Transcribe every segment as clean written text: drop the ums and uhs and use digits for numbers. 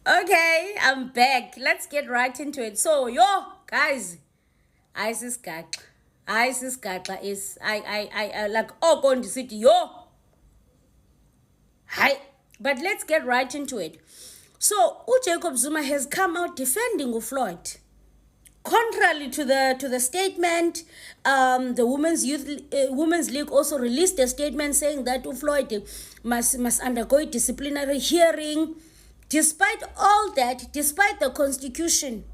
Okay, I'm back. Let's get right into it. So, yo, guys, ISIS Gaxa. ISIS Gaxa is I like on the city, yo. Hi. But let's get right into it. So, Jacob Zuma has come out defending Floyd. Contrary to the statement, the Women's League also released a statement saying that Floyd must undergo a disciplinary hearing. Despite all that, despite the constitution,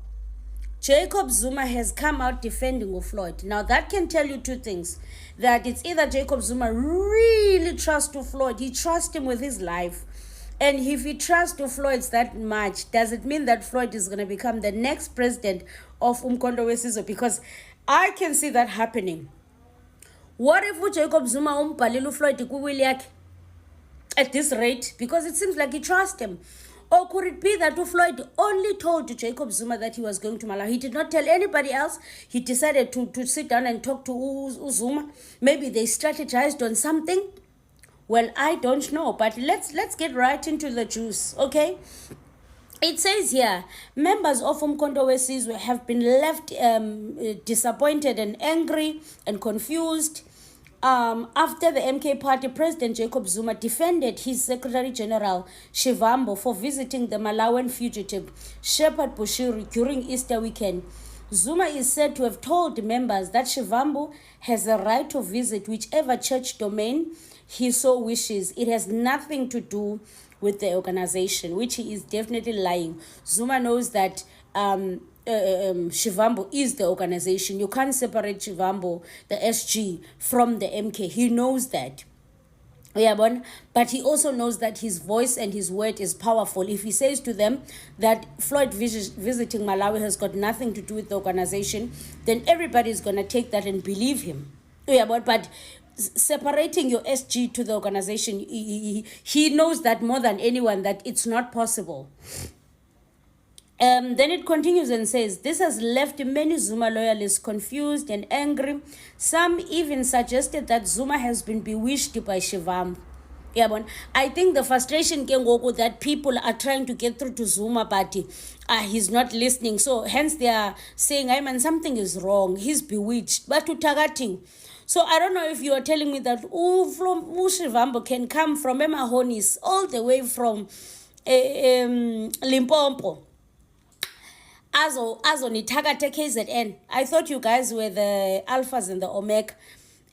Jacob Zuma has come out defending Floyd. Now that can tell you two things: that it's either Jacob Zuma really trusts Floyd, he trusts him with his life. And if he trusts Floyd that much, does it mean that Floyd is going to become the next president of Umkhonto weSizwe? Because I can see that happening. What if Jacob Zuma umbhalile Floyd kuwili yakhe at this rate? Because it seems like he trusts him. Or could it be that Floyd only told Jacob Zuma that he was going to Malawi? He did not tell anybody else. He decided to sit down and talk to Zuma. Maybe they strategized on something. Well, I don't know, but let's get right into the juice, okay? It says here, members of Umkhonto weSizwe have been left disappointed and angry and confused after the MK Party President Jacob Zuma defended his Secretary General Chivambu for visiting the Malawian fugitive Shepherd Bushiri during Easter weekend. Zuma is said to have told members that Chivambu has a right to visit whichever church domain he so wishes. It has nothing to do with the organization, which he is definitely lying. Zuma knows that Chivambu is the organization. You can't separate Chivambu, the SG, from the MK. He knows that. Yeah, but he also knows that his voice and his word is powerful. If he says to them that Floyd visiting Malawi has got nothing to do with the organization, then everybody is going to take that and believe him. Yeah, but separating your SG to the organization, he knows that more than anyone, that it's not possible. Then it continues and says, this has left many Zuma loyalists confused and angry. Some even suggested that Zuma has been bewitched by Chivambu. Yeah, I think the frustration can go that people are trying to get through to Zuma, but he's not listening. So hence they are saying, I mean, something is wrong. He's bewitched. But to targeting. So I don't know if you are telling me that Chivambu can come from Emahonis all the way from Limpopo. Azo nithakathe KZN. I thought you guys were the alphas and the omega,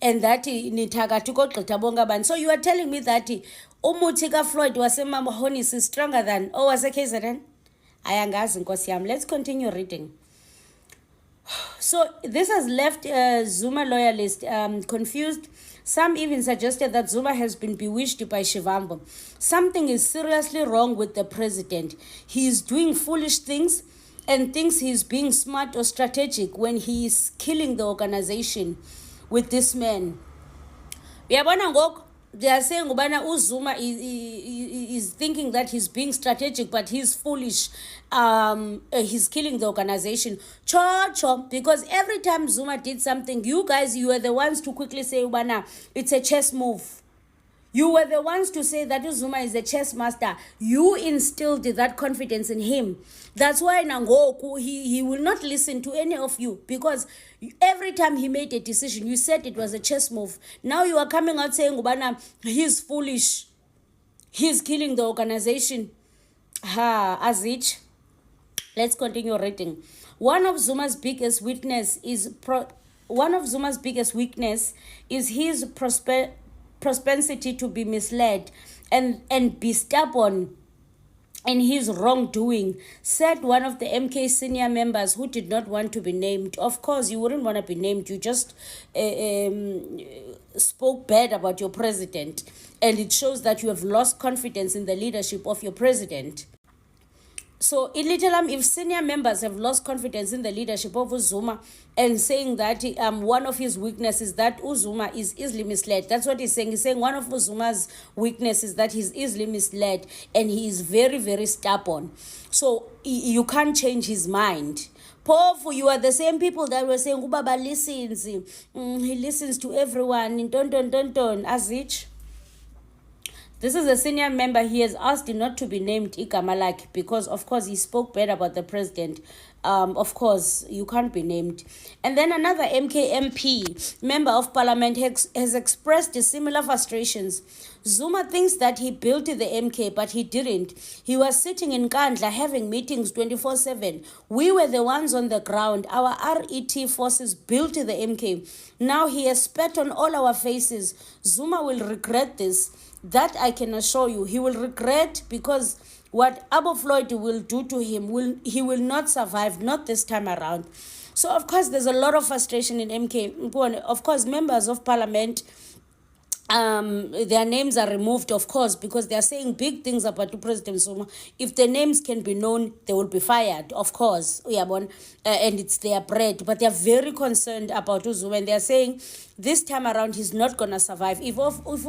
and that nithakathe ukogqitha bonke abantu. So you are telling me that umuthi kaFloyd waseMamahonis is stronger than owase KZN? Ayangazi nkosi yami. Let's continue reading. So this has left Zuma loyalists confused. Some even suggested that Zuma has been bewitched by Chivambu. Something is seriously wrong with the president. He is doing foolish things and thinks he's being smart or strategic when he is killing the organization with this man. They are saying Zuma is thinking that he's being strategic, but he's foolish. He's killing the organization. Because every time Zuma did something, you guys, you were the ones to quickly say, it's a chess move. You were the ones to say that Zuma is a chess master. You instilled that confidence in him. That's why Nangoku, he will not listen to any of you, because every time he made a decision, you said it was a chess move. Now you are coming out saying, he's foolish. He's killing the organization. Azich. Let's continue reading. One of Zuma's biggest weakness is his propensity to be misled and be stubborn in his wrongdoing, said one of the MK senior members who did not want to be named. Of course, you wouldn't want to be named. You just spoke bad about your president, and it shows that you have lost confidence in the leadership of your president. So, if senior members have lost confidence in the leadership of Zuma and saying that one of his weaknesses that Zuma is easily misled, that's what he's saying. He's saying one of Zuma's weaknesses is that he's easily misled and he is very, very stubborn. So, you can't change his mind. Pofu, you are the same people that were saying, Ubaba listens, he listens to everyone, Azich. This is a senior member. He has asked not to be named igama lakhe because, of course, he spoke bad about the president. Of course, you can't be named. And then another MK MP, member of parliament, has expressed similar frustrations. Zuma thinks that he built the MK, but he didn't. He was sitting in Kandla having meetings 24/7. We were the ones on the ground. Our RET forces built the MK. Now he has spat on all our faces. Zuma will regret this. That I can assure you. He will regret, because what Abu Floyd will do to him, he will not survive, not this time around. So, of course, there's a lot of frustration in MK. Of course, members of parliament, their names are removed, of course, because they are saying big things about President Zuma. If their names can be known, they will be fired, of course, and it's their bread. But they are very concerned about Zuma, and they are saying this time around he's not going to survive. If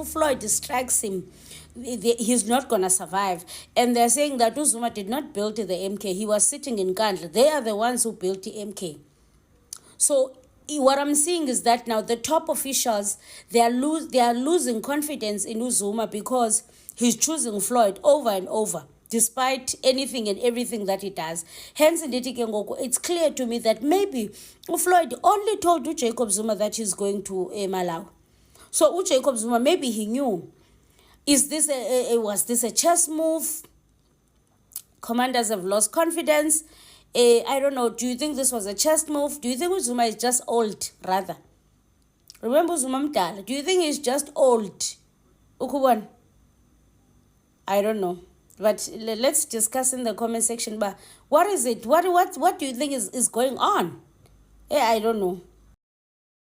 Floyd strikes him, he's not going to survive. And they're saying that Zuma did not build the MK. He was sitting in Kandla. They are the ones who built the MK. So what I'm seeing is that now the top officials, they are losing confidence in Zuma because he's choosing Floyd over and over, despite anything and everything that he does. Hence, it's clear to me that maybe Floyd only told Jacob Zuma that he's going to Malawi. So Jacob Zuma, maybe he knew. Was this a chess move? Commanders have lost confidence. I don't know. Do you think this was a chess move? Do you think Zuma is just old, rather? Remember Zuma mdala? Do you think he's just old? Ukubon? I don't know. But let's discuss in the comment section. But what is it? What do you think is going on? I don't know.